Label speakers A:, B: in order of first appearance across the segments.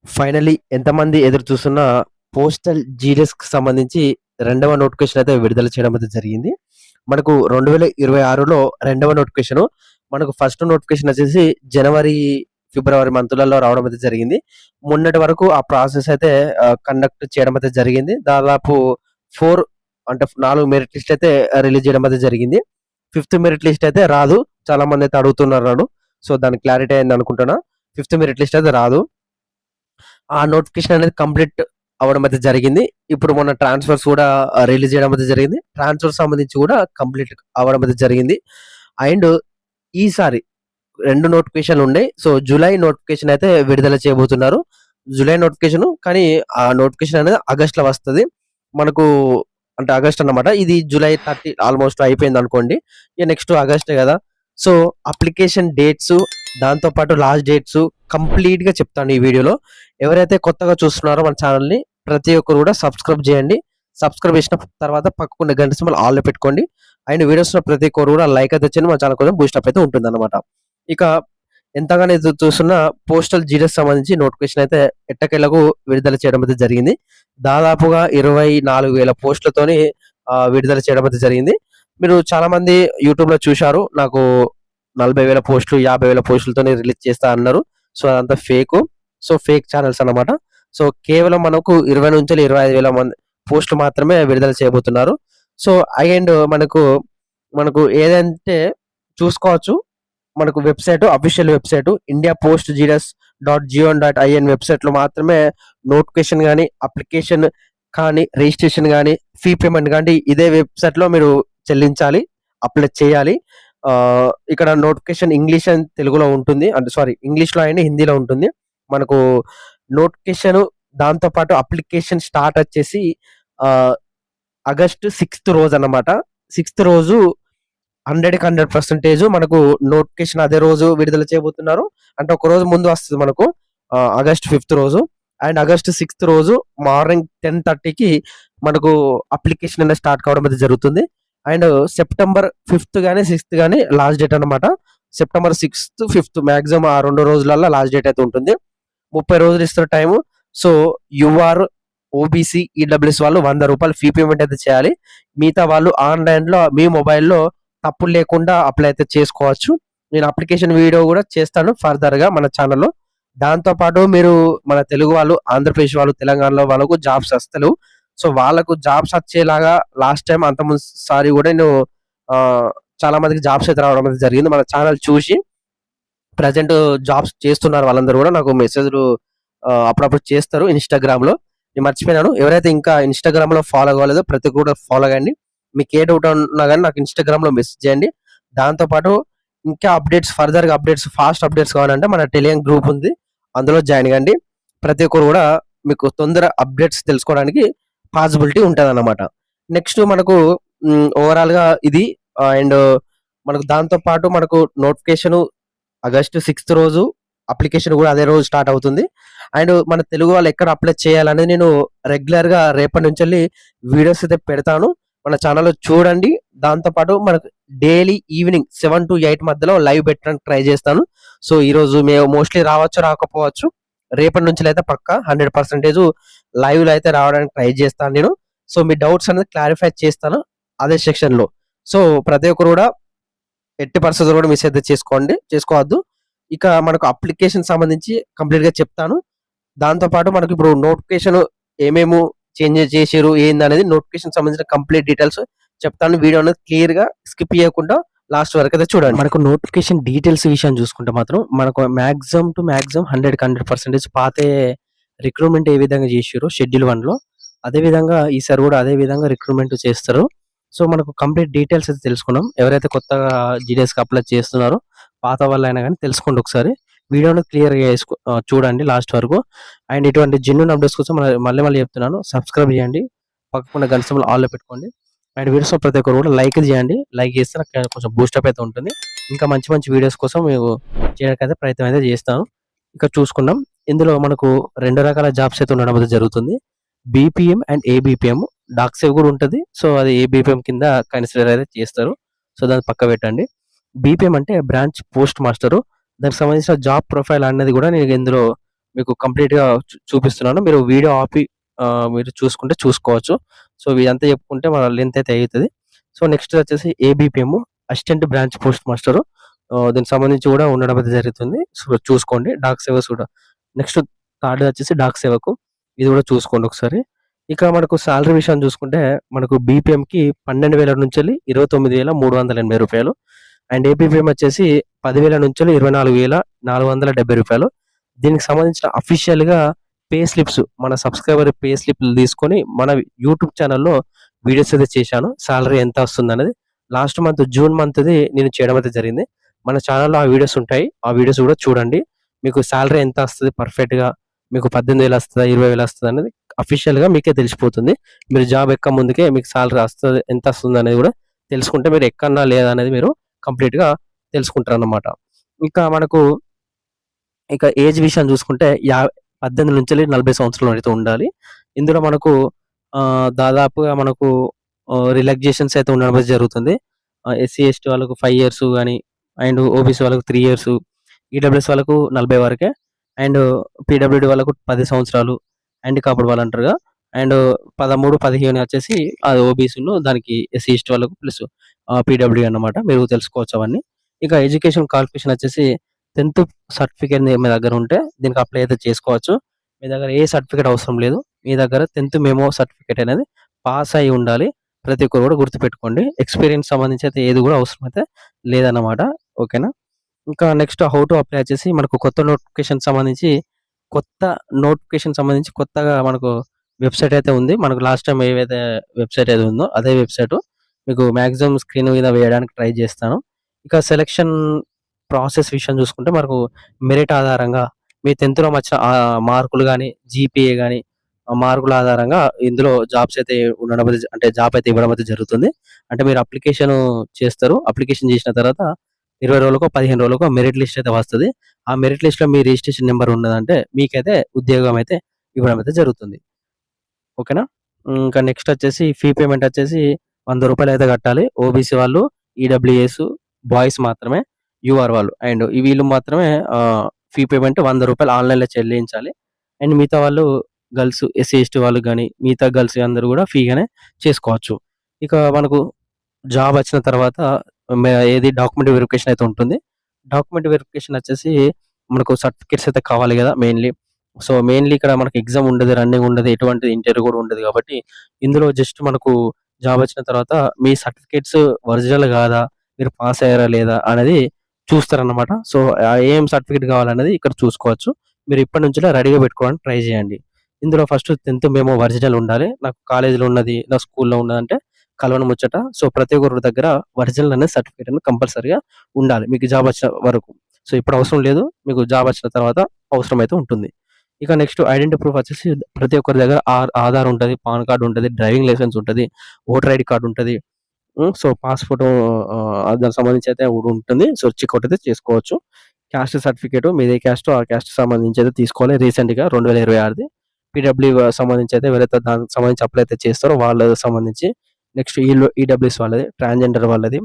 A: Finally ఎంతమంది ఎదురు చూస్తున్న పోస్టల్ జీడీఎస్‌కి సంబంధించి రెండవ నోటిఫికేషన్ అయితే విడుదల చేయడం అయితే జరిగింది. మనకు 2026లో రెండవ నోటిఫికేషను. మనకు ఫస్ట్ నోటిఫికేషన్ వచ్చేసి జనవరి, ఫిబ్రవరి మంత్‌లలో రావడం అయితే జరిగింది. మొన్నటి వరకు ఆ ప్రాసెస్ అయితే కండక్ట్ చేయడం అయితే జరిగింది. దాదాపు 4 అంటే 4 మెరిట్ లిస్ట్ అయితే రిలీజ్ చేయడం అయితే జరిగింది. ఫిఫ్త్ మెరిట్ లిస్ట్ అయితే రాదు. చాలా మంది అయితే అడుగుతున్నారు నన్ను. సో, దానికి క్లారిటీ అయింది అనుకుంటున్నా. ఫిఫ్త్ మెరిట్ లిస్ట్ అయితే రాదు. ఆ నోటిఫికేషన్ అనేది కంప్లీట్ అవ్వడం అయితే జరిగింది. ఇప్పుడు మొన్న ట్రాన్స్‌ఫర్స్ కూడా రిలీజ్ చేయడం అయితే జరిగింది. ట్రాన్స్‌ఫర్ సంబంధించి కూడా కంప్లీట్ అవ్వడం అయితే జరిగింది. అండ్ ఈసారి 2 నోటిఫికేషన్‌లు ఉన్నాయి. సో, జులై నోటిఫికేషన్ అయితే విడుదల చేయబోతున్నారు. జులై నోటిఫికేషను కానీ ఆ నోటిఫికేషన్ అనేది ఆగస్ట్‌లో వస్తది. మనకు అంటే ఆగస్ట్ అన్నమాట. ఇది జులై 30 ఆల్‌మోస్ట్ అయిపోయిందనుకోండి. ఇగ నెక్స్ట్ ఆగస్టే గదా! సో, అప్లికేషన్ డేట్సు, దాంతో పాటు లాస్ట్ డేట్సు కంప్లీట్‌గా చెప్తాను ఈ వీడియోలో. ఎవరైతే కొత్తగా చూస్తున్నారో మన ఛానెల్‌ని ప్రతి ఒక్కరు కూడా సబ్స్క్రైబ్ చేయండి. సబ్స్క్రైబ్ చేసిన తర్వాత పక్కకున్న గంట సింబల్ ఆల్‌లో పెట్టుకోండి. అండ్ వీడియోస్ ప్రతి ఒక్కరు కూడా లైక్ అయితే చేయండి. మన ఛానెల్ కొంచెం బూస్టప్ అయితే ఉంటుందన్నమాట. ఇక ఎంతగానో ఎదురు చూస్తున్న పోస్టల్ జీడీఎస్ సంబంధించి నోటిఫికేషన్ అయితే ఎట్టకేలకు విడుదల చేయడం అయితే జరిగింది. దాదాపుగా 24,000 పోస్టులతోని విడుదల చేయడం అయితే జరిగింది. మీరు చాలామంది యూట్యూబ్‌లో చూశారు. నాకు 40,000 పోస్టులు, 50,000 పోస్టులతోని రిలీజ్ చేస్తా అన్నారు. సో, అదంతా ఫేకు. సో, ఫేక్ ఛానెల్స్ అన్నమాట. సో, కేవలం మనకు 20,000-25,000 మంది పోస్టులు మాత్రమే విడుదల చేయబోతున్నారు. సో, అండ్ మనకు ఏదంటే చూసుకోవచ్చు. మనకు website official website India post జీడీఎస్.gov.in వెబ్‌సైట్‌లో మాత్రమే నోటిఫికేషన్ గాని, అప్లికేషన్ కానీ, రిజిస్ట్రేషన్ గాని, ఫీ పేమెంట్ గాని ఇదే వెబ్‌సైట్‌లో మీరు చెల్లించాలి. అప్లై చేయాలి. ఇక్కడ నోటిఫికేషన్ ఇంగ్లీష్ అండ్ తెలుగులో ఉంటుంది. అంటే సారీ ఇంగ్లీష్‌లో అండ్ హిందీలో ఉంటుంది. మనకు నోటిఫికేషను దాంతో పాటు అప్లికేషన్ స్టార్ట్ వచ్చేసి ఆహ్, ఆగస్ట్ 6థ్ రోజన్నమాట. 6థ్ రోజు 100% మనకు నోటిఫికేషన్ అదే రోజు విడుదల చేయబోతున్నారు. అంటే ఒక రోజు ముందు వస్తది మనకు. ఆగస్ట్ 5థ్ రోజు. అండ్ ఆగస్ట్ 6థ్ రోజు మార్నింగ్ 10:30కి మనకు అప్లికేషన్ అనేది స్టార్ట్ కావడం అయితే జరుగుతుంది. అండ్ సెప్టెంబర్ 5థ్ గాని, 6థ్ గాని లాస్ట్ డేట్ అన్నమాట. సెప్టెంబర్ 6థ్, 5థ్ మాక్సిమం ఆ 2 రోజులల్లో లాస్ట్ డేట్ అయితే ఉంటుంది. 30 రోజులు ఇస్తారు time. So, UR, OBC, EWS వాళ్ళు ₹100 ఫీ పేమెంట్ అయితే చేయాలి. మిగతా వాళ్ళు ఆన్‌లైన్‌లో మీ మొబైల్‌లో తప్పులు లేకుండా అప్లై అయితే చేసుకోవచ్చు. నేను అప్లికేషన్ వీడియో కూడా చేస్తాను ఫర్దర్‌గా మన ఛానెల్‌లో. దాంతో పాటు మీరు మన తెలుగు వాళ్ళు, ఆంధ్రప్రదేశ్ వాళ్ళు, తెలంగాణలో వాళ్ళకు జాబ్స్ వస్తలేవు. సో, వాళ్ళకు జాబ్స్ వచ్చేలాగా లాస్ట్ టైమ్ అంతకుముందు సారి కూడా నేను ఆహ్, చాలా మందికి జాబ్స్ అయితే రావడం అయితే జరిగింది. మన ఛానెల్ చూసి ప్రెజెంట్ జాబ్స్ చేస్తున్నారు వాళ్ళందరూ కూడా నాకు మెసేజ్‌లు అప్పుడప్పుడు చేస్తారు ఇన్‌స్టాగ్రామ్‌లో. నేను మర్చిపోయినాను. ఎవరైతే ఇంకా ఇన్‌స్టాగ్రామ్‌లో ఫాలో అవ్వలేదో ప్రతి ఒక్కరు కూడా ఫాలో కండి. మీకు ఏ డౌట్ ఉన్నా గాని నాకు ఇన్‌స్టాగ్రామ్‌లో మెసేజ్ చేయండి. దాంతో పాటు ఇంకా అప్డేట్స్ ఫర్దర్‌గా అప్డేట్స్ ఫాస్ట్ అప్డేట్స్ కావాలంటే మన టెలిగ్రామ్ గ్రూప్ ఉంది. అందులో జాయిన్ కండి. ప్రతి ఒక్కరు కూడా మీకు తొందర అప్డేట్స్ తెలుసుకోవడానికి పాసిబిలిటీ ఉంటదన్నమాట. నెక్స్ట్ మనకు ఓవరాల్‌గా ఇది అండ్ మనకు దాంతో పాటు మనకు నోటిఫికేషను ఆగస్ట్ 6థ్ రోజు అప్లికేషన్ కూడా అదే రోజు స్టార్ట్ అవుతుంది. అండ్ మన తెలుగు వాళ్ళు ఎక్కడ అప్లై చేయాలనేది నేను రెగ్యులర్‌గా రేపటి నుంచెల్లి వీడియోస్ అయితే పెడతాను. మన ఛానెల్‌లో చూడండి. దాంతో పాటు మనకు డైలీ ఈవినింగ్ 7-8 మధ్యలో లైవ్ పెట్టడానికి ట్రై చేస్తాను. సో, ఈరోజు మోస్ట్‌లీ రావచ్చు, రాకపోవచ్చు. రేపటి నుంచెలైతే పక్కా 100% లైవ్‌లో అయితే రావడానికి ట్రై చేస్తాను నేను. సో, మీ డౌట్స్ అనేది క్లారిఫై చేస్తాను అదే సెక్షన్‌లో. సో, ప్రతి ఒక్కరు కూడా ఎట్టి పరిస్థితుల్లో కూడా మిస్ అయితే చేసుకోవద్దు. ఇక మనకు అప్లికేషన్ సంబంధించి కంప్లీట్‌గా చెప్తాను. దాంతో పాటు మనకి ఇప్పుడు నోటిఫికేషన్ ఏమేమి చేంజ్ చేసిర్రు ఏందనేది నోటిఫికేషన్ సంబంధించిన కంప్లీట్ డీటెయిల్స్ చెప్తాను. వీడియో అనేది క్లియర్‌గా స్కిప్ చేయకుండా లాస్ట్ వరకు అయితే చూడండి. మనకు నోటిఫికేషన్ డీటెయిల్స్ విషయం చూసుకుంటే మాత్రం మనకు మాక్సిమం టు మాక్సిమం 100% పాతే రిక్రూట్‌మెంట్ ఏ విధంగా చేసిర్రో షెడ్యూల్ 1లో అదే విధంగా ఈసారి కూడా అదే విధంగా రిక్రూట్‌మెంట్ చేస్తారు. సో, మనకు కంప్లీట్ డీటెయిల్స్ అయితే తెలుసుకున్నాం. ఎవరైతే కొత్తగా జీడీఎస్‌కి అప్లై చేస్తున్నారో పాత వాళ్ళైనా గాని తెలుసుకోండి ఒకసారి. వీడియోని క్లియర్‌గా చూడండి లాస్ట్ వరకు. అండ్ ఇటువంటి జెన్యూన్ అప్డేట్స్ కోసం మళ్ళీ చెప్తున్నాను. సబ్స్క్రైబ్ చేయండి. పక్కకున్న గంట సింబల్ ఆల్‌లో పెట్టుకోండి. అండ్ వీడియోస్‌లో ప్రతి ఒక్కరు కూడా లైక్ చేయండి. లైక్ చేస్తే నాకు కొంచెం బూస్టప్ అయితే ఉంటుంది. ఇంకా మంచి మంచి వీడియోస్ కోసం మేము చేయడానికైతే ప్రయత్నం అయితే చేస్తాను. ఇక చూసుకుందాం. ఇందులో మనకు 2 రకాల జాబ్స్ అయితే ఉండడం అయితే జరుగుతుంది. BPM and ABPM. డాక్సేవ్ కూడా ఉంటది. సో, అది ఏబీపీఎం కింద కన్సిడర్ అయితే చేస్తారు. సో, దాన్ని పక్కకు పెట్టండి. బీపీఎం అంటే బ్రాంచ్ పోస్ట్ మాస్టరు. దానికి సంబంధించిన జాబ్ ప్రొఫైల్ అనేది కూడా నేను ఇందులో మీకు కంప్లీట్‌గా చూపిస్తున్నాను. మీరు వీడియో ఆపి మీరు చూసుకుంటే చూసుకోవచ్చు. సో, ఇదంతా చెప్పుకుంటే మన లెంత్ అయితే అయితది. సో, నెక్స్ట్ వచ్చేసి ABPM assistant branch post master. దీనికి సంబంధించి కూడా ఉండడం అయితే జరుగుతుంది. సో, చూసుకోండి. డాక్ సేవస్ కూడా. నెక్స్ట్ థర్డ్ వచ్చేసి డాక్ సేవకు. ఇది కూడా చూసుకోండి ఒకసారి. ఇక మనకు సాలరీ విషయం చూసుకుంటే మనకు బీపీఎంకి 12,000 నుంచెల్లి రూ. 29,380 అండ్ ఏపీపీఎం వచ్చేసి 10,000 నుంచెల్లి రూ. 24,470. దీనికి సంబంధించిన అఫీషియల్‌గా పే స్లిప్స్ మన సబ్‌స్క్రైబర్ పే స్లిప్‌లు తీసుకొని మన యూట్యూబ్ ఛానెల్‌లో వీడియోస్ అయితే చేశాను. సాలరీ ఎంత వస్తుందనేది. లాస్ట్ మంత్ జూన్ మంత్‌ది నేను చేయడం అయితే జరిగింది. మన ఛానెల్‌లో ఆ వీడియోస్ ఉంటాయి. ఆ వీడియోస్ కూడా చూడండి. మీకు సాలరీ ఎంత వస్తది పర్ఫెక్ట్‌గా మీకు 18,000 వస్తదా? 20,000 వస్తదా? అనేది అఫీషియల్‌గా మీకే తెలిసిపోతుంది. మీరు జాబ్ ఎక్క ముందుకే మీకు సాలరీ వస్తది ఎంత వస్తుందనేది కూడా తెలుసుకుంటే మీరు ఎక్కన్నా లేదా అనేది మీరు కంప్లీట్‌గా తెలుసుకుంటారన్నమాట. ఇంకా మనకు ఏజ్ విషయం చూసుకుంటే 18-40 సంవత్సరాల అయితే ఉండాలి. ఇందులో మనకు దాదాపుగా మనకు రిలాక్సేషన్స్ అయితే ఉండడం అయితే జరుగుతుంది. ఎస్సీ, ఎస్టీ వాళ్ళకు 5 ఇయర్స్ గాని, అండ్ ఓబీసీ వాళ్ళకు 3 ఇయర్స్, ఈడబ్ల్యూఎస్ వాళ్ళకు 40 వరకే, అండ్ పీడబ్ల్యూడీ వాళ్ళకు 10 సంవత్సరాలు, హ్యాండికాప్డ్ వాళ్ళు అంటారుగా. అండ్ 13, 15 వచ్చేసి అది ఓబీసీను దానికి ఎస్సీ, ఎస్టీ వాళ్ళకు ప్లస్ పీడబ్ల్యూడీ అన్నమాట. మీరు తెలుసుకోవచ్చు అవన్నీ. ఇక ఎడ్యుకేషన్ క్వాలిఫికేషన్ వచ్చేసి 10థ్ సర్టిఫికేట్ మీ దగ్గర ఉంటే దీనికి అప్లై అయితే చేసుకోవచ్చు. మీ దగ్గర ఏ సర్టిఫికేట్ అవసరం లేదు. మీ దగ్గర 10థ్ మెమో సర్టిఫికేట్ అనేది పాస్ అయ్యి ఉండాలి. ప్రతి ఒక్కరు కూడా గుర్తుపెట్టుకోండి. ఎక్స్‌పీరియన్స్ సంబంధించి అయితే ఏది కూడా అవసరం అయితే లేదన్నమాట. ఓకేనా? ఇంకా నెక్స్ట్ హౌ టు అప్లై వచ్చేసి మనకు కొత్త నోటిఫికేషన్ సంబంధించి కొత్తగా మనకు వెబ్‌సైట్ అయితే ఉంది. మనకు లాస్ట్ టైమ్ ఏవైతే వెబ్‌సైట్ అయితే ఉందో అదే వెబ్‌సైటు. మీకు మాక్సిమం స్క్రీన్ మీద వేయడానికి ట్రై చేస్తాను. ఇక సెలక్షన్ ప్రాసెస్ విషయం చూసుకుంటే మనకు మెరిట్ ఆధారంగా మీ 10థ్‌లో వచ్చిన మార్కులు గాని, జీపీఏ గాని, మార్కుల ఆధారంగా ఇందులో జాబ్స్ అయితే ఉండడం అంటే జాబ్ అయితే ఇవ్వడం అయితే జరుగుతుంది. అంటే మీరు అప్లికేషన్ చేస్తారు. అప్లికేషన్ చేసిన తర్వాత 20 రోజులకో, 15 రోజులకో మెరిట్ లిస్ట్ అయితే వస్తది. ఆ మెరిట్ లిస్ట్‌లో మీ రిజిస్ట్రేషన్ నంబర్ ఉన్నదంటే మీకైతే ఉద్యోగం అయితే ఇవ్వడం అయితే జరుగుతుంది. ఓకేనా? ఇంకా నెక్స్ట్ వచ్చేసి ఫీ పేమెంట్ వచ్చేసి రూ. 100 అయితే కట్టాలి. ఓబీసీ వాళ్ళు, ఈడబ్ల్యూఎస్ బాయ్స్ మాత్రమే, యూఆర్ వాళ్ళు అండ్ వీళ్ళు మాత్రమే ఫీ పేమెంట్ రూ. 100 ఆన్‌లైన్‌లో చెల్లించాలి. అండ్ మిగతా వాళ్ళు గర్ల్స్, ఎస్సీ, ఎస్టీ వాళ్ళకి గాని, మిగతా గర్ల్స్ అందరూ కూడా ఫ్రీగానే చేసుకోవచ్చు. ఇక మనకు జాబ్ వచ్చిన తర్వాత ఏది డాక్యుమెంట్ వెరిఫికేషన్ అయితే ఉంటుంది. డాక్యుమెంట్ వెరిఫికేషన్ వచ్చేసి మనకు సర్టిఫికేట్స్ అయితే కావాలి కదా మెయిన్‌లీ. సో, మెయిన్‌లీ ఇక్కడ మనకి ఎగ్జామ్ ఉండదు, రన్నింగ్ ఉండదు, ఎటువంటి ఇంటర్వ్యూ కూడా ఉండదు కాబట్టి ఇందులో జస్ట్ మనకు జాబ్ వచ్చిన తర్వాత మీ సర్టిఫికేట్స్ ఒరిజినల్ కాదా? మీరు పాస్ అయ్యారా లేదా? అనేది చూస్తారన్నమాట. సో, ఏం సర్టిఫికేట్ కావాలనేది ఇక్కడ చూసుకోవచ్చు. మీరు ఇప్పటి నుంచిలే రెడీగా పెట్టుకోవడానికి ట్రై చేయండి. ఇందులో ఫస్ట్ 10థ్ మెమో ఒరిజినల్ ఉండాలి. నాకు కాలేజ్‌లో ఉన్నది, నా స్కూల్‌లో ఉన్నదంటే కలవని ముచ్చట. సో, ప్రతి ఒక్కరి దగ్గర ఒరిజినల్ అనే సర్టిఫికేట్ అనేది కంపల్సరీగా ఉండాలి. మీకు జాబ్ వచ్చిన వరకు. సో, ఇప్పుడు అవసరం లేదు. మీకు జాబ్ వచ్చిన తర్వాత అవసరమైతే ఉంటుంది. ఇక నెక్స్ట్ ఐడెంటిటీ ప్రూఫ్ వచ్చేసి ప్రతి ఒక్కరి దగ్గర ఆధార్ ఉంటది, పాన్ కార్డ్ ఉంటది, డ్రైవింగ్ లైసెన్స్ ఉంటది, ఓటర్ ఐడీ కార్డ్ ఉంటది. సో, పాస్‌పోర్ట్ దానికి సంబంధించి అయితే ఉంటుంది. సో, చెక్‌ఔట్ అయితే చేసుకోవచ్చు. క్యాస్ట్ సర్టిఫికేట్ మీదే క్యాస్టో ఆ క్యాస్ట్‌కి సంబంధించి అయితే తీసుకోవాలి. రీసెంట్‌గా 2026ది. పీడబ్ల్యూ సంబంధించి అయితే ఎవరైతే దానికి సంబంధించి అప్లై అయితే చేస్తారో వాళ్ళకి సంబంధించి. నెక్స్ట్ ఈడబ్ల్యూఎస్ వాళ్ళది, ట్రాన్స్‌జెండర్ వాళ్ళది.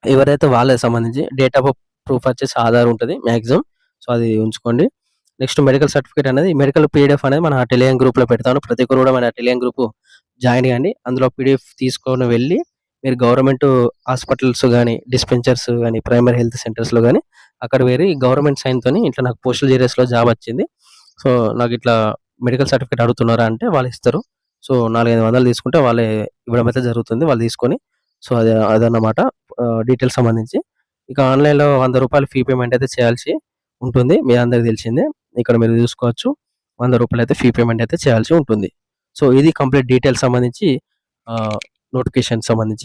A: ఎవరైతే వాళ్ళకి సంబంధించి డేట్ ఆఫ్ ప్రూఫ్ వచ్చేసి ఆధార్ ఉంటది మాక్సిమం. సో, అది ఉంచుకోండి. నెక్స్ట్ మెడికల్ సర్టిఫికేట్ అనేది మెడికల్ పీడీఎఫ్ అనేది మన టెలిగ్రామ్ గ్రూప్‌లో పెడతాను. ప్రతి ఒక్కరు కూడా మన టెలిగ్రామ్ గ్రూప్ జాయిన్ కండి. అందులో పీడీఎఫ్ తీసుకొని వెళ్లి మీరు గవర్నమెంట్ హాస్పిటల్స్ గాని, డిస్పెన్సర్స్ గాని, ప్రైమరీ హెల్త్ సెంటర్స్‌లో గాని అక్కడ వేరి గవర్నమెంట్ సైన్‌తోని ఇట్లా నాకు పోస్టల్ జీరియస్‌లో జాబ్ వచ్చింది. సో, నాకిట్లా మెడికల్ సర్టిఫికేట్ అడుగుతున్నారా అంటే వాళ్ళు ఇస్తారు. సో, 400, 500 తీసుకుంటే వాళ్ళే ఇవ్వడం అయితే జరుగుతుంది. వాళ్ళు తీసుకొని సో, అదన్నమాట డీటెయిల్స్ సంబంధించి. ఇక ఆన్‌లైన్‌లో రూ. 100 ఫీ పేమెంట్ అయితే చేయాల్సి ఉంటుంది. మీ అందరికి తెలిసిందే. ఇక్కడ మీరు చూసుకోవచ్చు. రూ. 100 అయితే ఫీ పేమెంట్ అయితే చేయాల్సి ఉంటుంది. సో, ఇది కంప్లీట్ డీటెయిల్స్ సంబంధించి నోటిఫికేషన్ సంబంధించి.